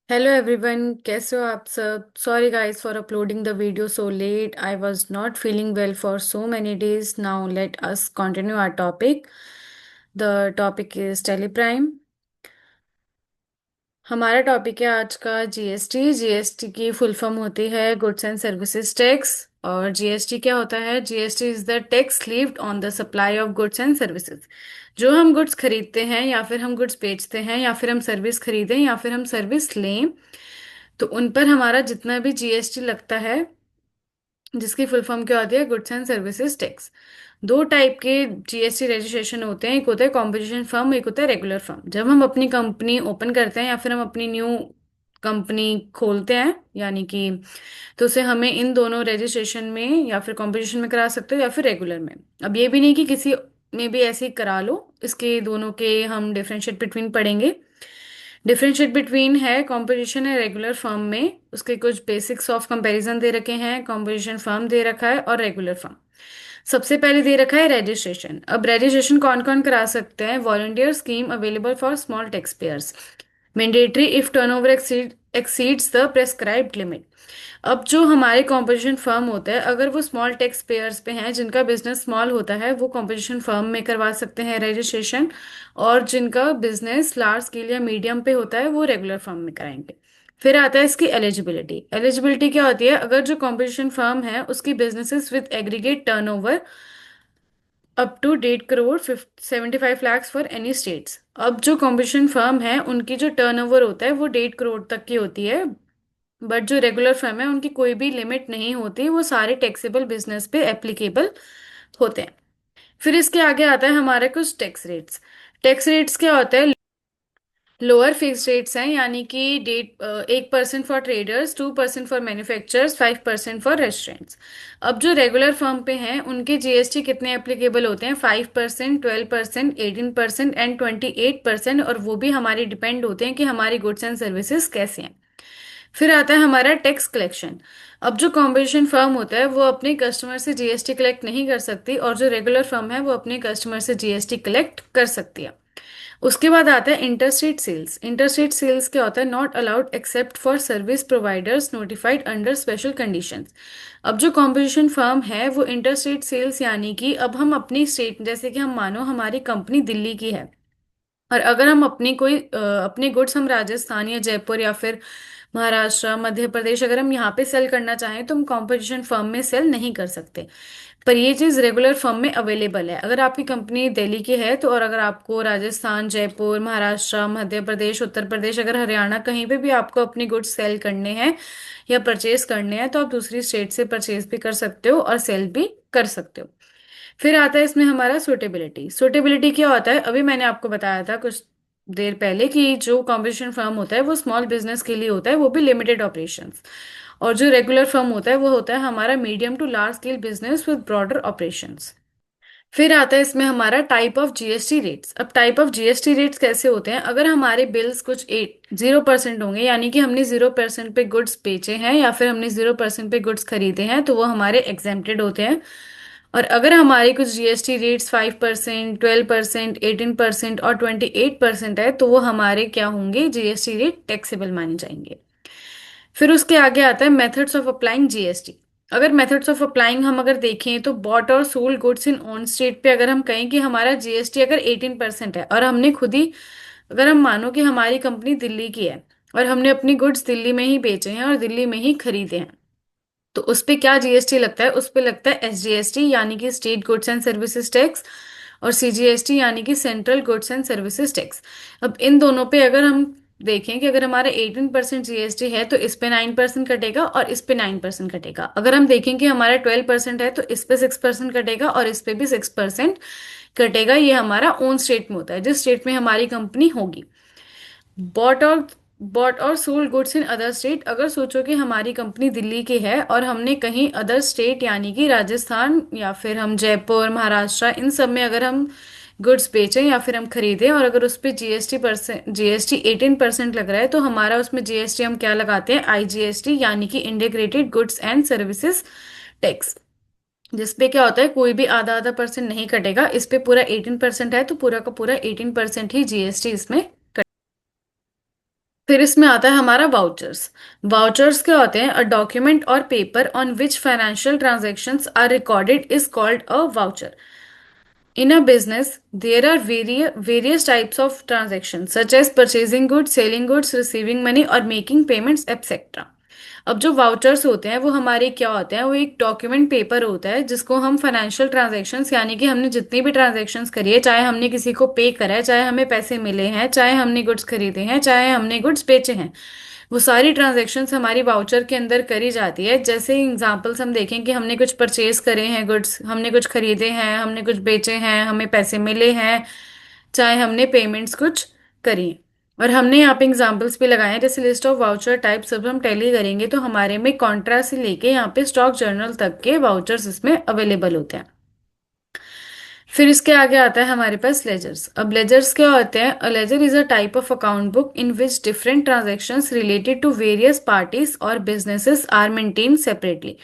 Hello everyone, कैसे हो आप सब। Sorry guys for uploading the video so late. I was not feeling well for so many days. Now let us continue our topic. The topic is teleprime. हमारा टॉपिक है आज का GST. GST की फुल फॉर्म होती है goods and services tax. और GST क्या होता है? GST is the tax levied on the supply of goods and services. जो हम गुड्स खरीदते हैं या फिर हम गुड्स बेचते हैं या फिर हम सर्विस खरीदें या फिर हम सर्विस लें, तो उन पर हमारा जितना भी जीएसटी लगता है, जिसकी फुल फॉर्म क्या होती है? Goods and services tax. दो टाइप के जीएसटी रजिस्ट्रेशन होते हैं, एक होता है कॉम्पोजिशन फर्म, एक होता है रेगुलर फर्म। जब हम अपनी कंपनी ओपन करते हैं या फिर हम अपनी न्यू कंपनी खोलते हैं, यानी कि, तो उसे हमें इन दोनों रजिस्ट्रेशन में या फिर कॉम्पोजिशन में करा सकते हो या फिर रेगुलर में। अब ये भी नहीं कि किसी में भी ऐसे ही करा लो, इसके दोनों के हम डिफरेंशिएट बिटवीन पढ़ेंगे। डिफरेंशिएट बिटवीन है कॉम्पोजिशन है रेगुलर फर्म में, उसके कुछ बेसिक्स ऑफ कंपैरिजन दे रखे हैं। कॉम्पोजिशन फर्म दे रखा है और रेगुलर फर्म। सबसे पहले दे रखा है रजिस्ट्रेशन। अब रजिस्ट्रेशन कौन कौन करा सकते हैं? Volunteer scheme available for small tax payers, mandatory if turnover exceeds the prescribed limit. अब जो हमारे कॉम्पोजिशन फर्म होता है, अगर वो स्मॉल टैक्स पेयर्स पे हैं, जिनका बिजनेस स्मॉल होता है, वो कॉम्पोजिशन फर्म में करवा सकते हैं रजिस्ट्रेशन। और जिनका बिजनेस लार्ज स्केल या मीडियम पे होता है, वो रेगुलर फर्म में कराएंगे। फिर आता है इसकी एलिजिबिलिटी। एलिजिबिलिटी क्या होती है? अगर जो कॉम्पोजिशन फर्म है उसकी businesses with aggregate turnover up to 1.5 crore 75 lakh for any states. अब जो कॉम्पोजिशन फर्म है उनकी जो टर्नओवर होता है वो 1.5 करोड़ तक की होती है। बट जो रेगुलर फर्म है उनकी कोई भी लिमिट नहीं होती, वो सारे टैक्सेबल बिजनेस पे एप्लीकेबल होते हैं। फिर इसके आगे आता है हमारे कुछ टैक्स रेट्स। टैक्स रेट्स क्या होता है? लोअर फिक्स रेट्स हैं, यानी कि 1% for traders, 2% for manufacturers, 5% for restaurants. अब जो रेगुलर फर्म पे हैं उनके जीएसटी कितने एप्लीकेबल होते हैं? 5%, 12%, 18% एंड 28%। और वो भी हमारी डिपेंड होते हैं कि हमारी गुड्स एंड सर्विसेज कैसे हैं। फिर आता है हमारा टैक्स कलेक्शन। अब जो कॉम्पोजिशन फर्म होता है वो अपने कस्टमर से जीएसटी कलेक्ट नहीं कर सकती, और जो रेगुलर फर्म है वो अपने कस्टमर से जीएसटी कलेक्ट कर सकती है। उसके बाद आता है इंटरस्टेट सेल्स। इंटरस्टेट सेल्स क्या होता है? Not allowed except for service providers notified under special conditions. अब जो कॉम्पोजिशन फर्म है वो इंटरस्टेट सेल्स, यानी कि अब हम अपनी स्टेट, जैसे कि हम मानो हमारी कंपनी दिल्ली की है, और अगर हम अपने गुड्स हम राजस्थान या जयपुर या फिर महाराष्ट्र, मध्य प्रदेश, अगर हम यहाँ पे सेल करना चाहें तो हम कॉम्पोजिशन फर्म में सेल नहीं कर सकते। पर ये चीज़ रेगुलर फर्म में अवेलेबल है। अगर आपकी कंपनी दिल्ली की है तो, और अगर आपको राजस्थान, जयपुर, महाराष्ट्र, मध्य प्रदेश, उत्तर प्रदेश, अगर हरियाणा, कहीं पे भी आपको अपनी गुड्स सेल करने हैं या परचेज करने हैं, तो आप दूसरी स्टेट से परचेज भी कर सकते हो और सेल भी कर सकते हो। फिर आता है इसमें हमारा सुटेबिलिटी। सुटेबिलिटी क्या होता है? अभी मैंने आपको बताया था कुछ देर पहले कि जो कॉम्पोजिशन फर्म होता है वो स्मॉल बिजनेस के लिए होता है, वो भी लिमिटेड ऑपरेशंस। और जो रेगुलर फर्म होता है वो होता है हमारा medium to large scale business with broader operations. फिर आता है इसमें हमारा टाइप ऑफ जीएसटी रेट्स। अब टाइप ऑफ जीएसटी रेट्स कैसे होते हैं? अगर हमारे बिल्स कुछ 0% होंगे, यानी कि हमने 0% पे गुड्स बेचे हैं या फिर हमने 0% पे गुड्स खरीदे हैं, तो वो हमारे एग्जेम्प्टेड होते हैं। और अगर हमारे कुछ जीएसटी रेट्स 5%, 12%, 18% और 28% है, तो वो हमारे क्या होंगे? जीएसटी रेट टैक्सेबल माने जाएंगे। फिर उसके आगे आता है मेथड्स ऑफ अप्लाइंग जीएसटी। अगर मेथड्स ऑफ अप्लाइंग हम अगर देखें तो बॉट और sold goods in on state पे अगर हम कहें कि हमारा जीएसटी अगर 18% है, और हमने खुद ही, अगर हम मानो कि हमारी कंपनी दिल्ली की है और हमने अपनी गुड्स दिल्ली में ही बेचे हैं और दिल्ली में ही खरीदे हैं, तो उस पे क्या जीएसटी लगता है? उस पे लगता है एसजीएसटी, यानी कि state goods and services tax, और सीजीएसटी यानी कि central goods and services tax. अब इन दोनों पे अगर हम देखें कि अगर हमारा 18% जीएसटी है तो इस पे 9% कटेगा और इस पे 9% कटेगा। अगर हम देखें कि हमारा 12% है तो इस पे 6% कटेगा और इस पे भी 6% कटेगा। ये हमारा ओन स्टेट में होता है, जिस स्टेट में हमारी कंपनी होगी। बॉट और बॉट और sold goods in other state. अगर सोचो कि हमारी कंपनी दिल्ली की है और हमने कहीं अदर स्टेट, यानी कि राजस्थान या फिर हम जयपुर, महाराष्ट्र, इन सब में अगर हम गुड्स बेचें या फिर हम खरीदें, और अगर उस पर जीएसटी 18% लग रहा है, तो हमारा उसमें जीएसटी हम क्या लगाते हैं? आईजीएसटी, यानी कि integrated goods and services tax. जिसपे क्या होता है, कोई भी आधा आधा परसेंट नहीं कटेगा। इस पे पूरा 18% है तो पूरा का पूरा 18% ही जीएसटी इसमें। फिर इसमें आता है हमारा वाउचर्स। वाउचर्स क्या होते हैं? अ डॉक्यूमेंट और paper on which financial transactions are recorded is called a voucher. In a business, there are various types of transactions, such as purchasing goods, selling goods, receiving money, or making payments, etc. अब जो vouchers होते हैं वो हमारे क्या होते हैं? वो एक डॉक्यूमेंट पेपर होता है जिसको हम फाइनेंशियल ट्रांजैक्शंस, यानी कि हमने जितनी भी ट्रांजैक्शंस करी है, चाहे हमने किसी को पे करा है, चाहे हमें पैसे मिले हैं, चाहे हमने गुड्स खरीदे हैं, चाहे हमने गुड्स बेचे हैं, वो सारी ट्रांजैक्शंस हमारी वाउचर के अंदर करी जाती है। जैसे एग्जांपल्स हम देखें कि हमने कुछ परचेज करे हैं गुड्स, हमने कुछ खरीदे हैं, हमने कुछ बेचे हैं, हमें पैसे मिले हैं, चाहे हमने पेमेंट्स कुछ करी हैं। और हमने यहाँ पे एग्जांपल्स भी लगाए हैं, जैसे लिस्ट ऑफ वाउचर टाइप्स जब हम टैली करेंगे तो हमारे में कॉन्ट्रा से लेके यहाँ पे स्टॉक जर्नल तक के वाउचर्स इसमें अवेलेबल होते हैं। फिर इसके आगे आता है हमारे पास लेजर्स। अब लेजर्स क्या होते हैं? A ledger is a type of account book in which different transactions related to various parties और businesses are maintain separately.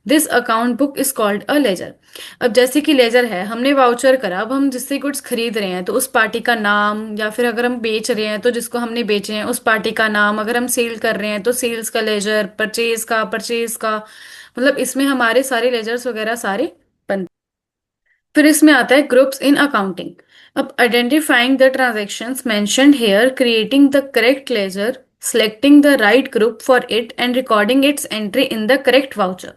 This account book is called a ledger. अब जैसे कि लेजर है, हमने वाउचर करा, अब हम जिससे गुड्स खरीद रहे हैं तो उस पार्टी का नाम, या फिर अगर हम बेच रहे हैं तो जिसको हमने बेचे हैं उस पार्टी का नाम, अगर हम सेल कर रहे हैं तो सेल्स का लेजर, परचेज का मतलब इसमें हमारे सारे लेजर्स वगैरह सारे बनते। फिर इसमें आता है ग्रुप्स इन अकाउंटिंग। अब identifying the transactions mentioned here, creating the correct ledger, selecting the right group for it, and recording its entry in the correct voucher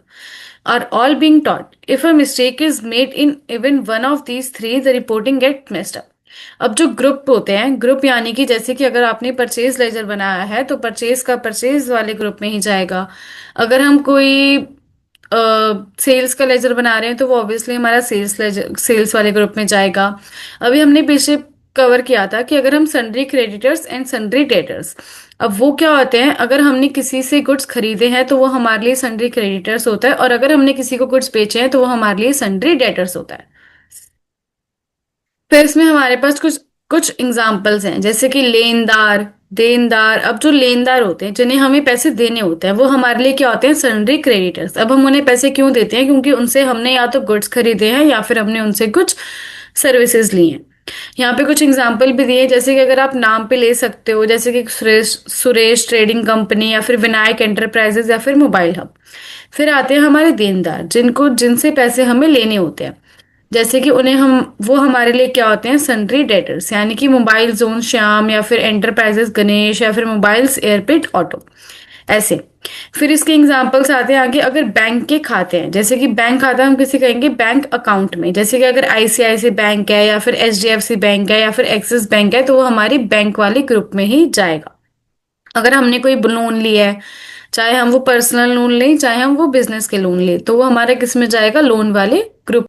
are all being taught. If a mistake is made in even one of these three, the reporting get messed up. अब जो group होते हैं, group यानी कि जैसे कि अगर आपने परचेज लेजर बनाया है तो परचेज का परचेज वाले ग्रुप में ही जाएगा। अगर हम कोई सेल्स का लेजर बना रहे हैं तो वो ऑब्वियसली हमारा सेल्स लेजर, सेल्स वाले ग्रुप में जाएगा। अभी हमने पीछे कवर किया था कि अगर हम sundry creditors and sundry debtors, अब वो क्या होते हैं? अगर हमने किसी से गुड्स खरीदे हैं तो वो हमारे लिए सन्ड्री क्रेडिटर्स होता है, और अगर हमने किसी को गुड्स बेचे हैं तो वो हमारे लिए सन्ड्री डेटर्स होता है। फिर इसमें हमारे पास कुछ कुछ एग्जाम्पल्स हैं, जैसे कि लेनदार, देनदार। अब जो लेनदार होते हैं जिन्हें हमें पैसे देने होते हैं वो हमारे लिए क्या होते हैं? Sundry creditors. अब हम उन्हें पैसे क्यों देते हैं? क्योंकि उनसे हमने या तो गुड्स खरीदे हैं या फिर हमने उनसे कुछ सर्विसेज ली हैं। यहाँ पे कुछ एग्जाम्पल भी दिए, जैसे कि अगर आप नाम पे ले सकते हो, जैसे कि सुरेश सुरेश ट्रेडिंग कंपनी, या फिर विनायक एंटरप्राइजेस, या फिर मोबाइल हब। फिर आते हैं हमारे देनदार, जिनको जिनसे पैसे हमें लेने होते हैं, जैसे कि उन्हें हम वो हमारे लिए क्या होते हैं? सन्ड्री डेटर्स, यानी कि मोबाइल जोन श्याम, या फिर एंटरप्राइजेस गणेश, या फिर मोबाइल्स एयरपिट ऑटो, ऐसे। फिर इसके एग्जांपल्स आते हैं आगे। अगर बैंक के खाते हैं, जैसे कि बैंक खाता हम किसे कहेंगे? बैंक अकाउंट में। जैसे कि अगर आईसीआईसी बैंक है, या फिर एचडीएफसी बैंक है, या फिर एक्सिस बैंक है, तो वो हमारे बैंक वाले ग्रुप में ही जाएगा। अगर हमने कोई लोन लिया है, चाहे हम वो पर्सनल लोन लें, चाहे हम वो बिजनेस के लोन लें, तो वो हमारा किस में जाएगा? लोन वाले ग्रुप।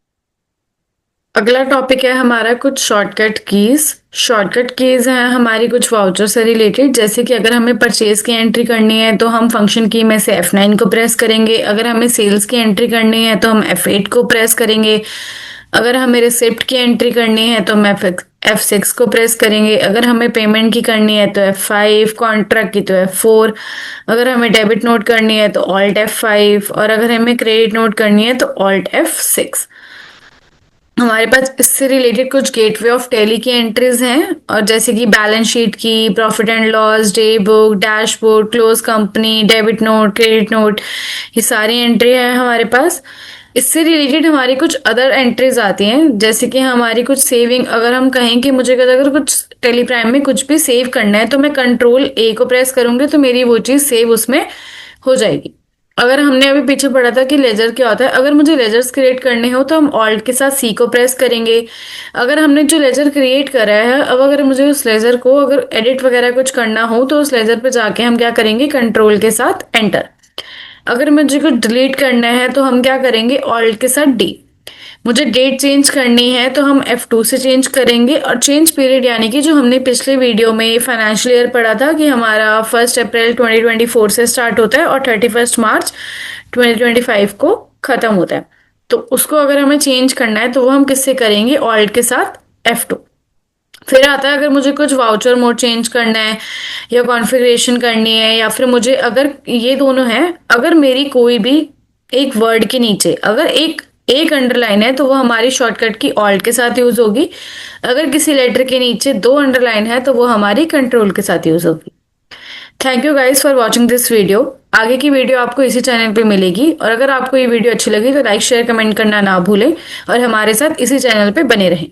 अगला टॉपिक है हमारा कुछ शॉर्टकट कीज। शॉर्टकट कीज हैं हमारी कुछ वाउचर से रिलेटेड, जैसे कि अगर हमें परचेज की एंट्री करनी है तो हम फंक्शन की में से F9 को प्रेस करेंगे। अगर हमें सेल्स की एंट्री करनी है तो हम F8 को प्रेस करेंगे। अगर हमें रिसिप्ट की एंट्री करनी है तो हम F6 को प्रेस करेंगे। अगर हमें पेमेंट की करनी है तो F5, कॉन्ट्रैक्ट की तो F4, अगर हमें डेबिट नोट करनी है तो ऑल्ट F5, और अगर हमें क्रेडिट नोट करनी है तो ऑल्ट F6। हमारे पास इससे रिलेटेड कुछ गेटवे ऑफ टैली की एंट्रीज हैं, और जैसे कि बैलेंस शीट की, profit and loss, day book, dashboard, close company, debit note, credit note, ये सारी एंट्री है हमारे पास। इससे रिलेटेड हमारी कुछ अदर एंट्रीज आती हैं, जैसे कि हमारी कुछ सेविंग। अगर हम कहें कि मुझे अगर कुछ टेलीप्राइम में कुछ भी सेव करना है तो मैं कंट्रोल A को प्रेस करूंगी तो मेरी वो चीज़ सेव उसमें हो जाएगी। अगर हमने अभी पीछे पढ़ा था कि लेजर क्या होता है, अगर मुझे लेजर्स क्रिएट करने हो तो हम ऑल्ट के साथ C को प्रेस करेंगे। अगर हमने जो लेजर क्रिएट करा है, अब अगर मुझे उस लेजर को अगर एडिट वगैरह कुछ करना हो तो उस लेजर पे जाके हम क्या करेंगे? कंट्रोल के साथ एंटर। अगर मुझे कुछ डिलीट करना है तो हम क्या करेंगे? ऑल्ट के साथ D। मुझे डेट चेंज करनी है तो हम F2 से चेंज करेंगे। और चेंज पीरियड, यानी कि जो हमने पिछले वीडियो में फाइनेंशियल ईयर पढ़ा था कि हमारा 1 अप्रैल 2024 से स्टार्ट होता है और 31 मार्च 2025 को खत्म होता है, तो उसको अगर हमें चेंज करना है तो वो हम किससे करेंगे? ऑल्ट के साथ F2। फिर आता है अगर मुझे कुछ वाउचर मोड चेंज करना है या कॉन्फ़िगरेशन करनी है, या फिर मुझे अगर ये दोनों है, अगर मेरी कोई भी एक वर्ड के नीचे अगर एक एक अंडरलाइन है तो वो हमारी शॉर्टकट की ऑल्ट के साथ यूज होगी। अगर किसी लेटर के नीचे 2 अंडरलाइन है तो वो हमारी कंट्रोल के साथ यूज होगी। Thank you guys for watching this video. आगे की वीडियो आपको इसी चैनल पे मिलेगी, और अगर आपको ये वीडियो अच्छी लगी तो लाइक शेयर कमेंट करना ना भूलें और हमारे साथ इसी चैनल पे बने रहें।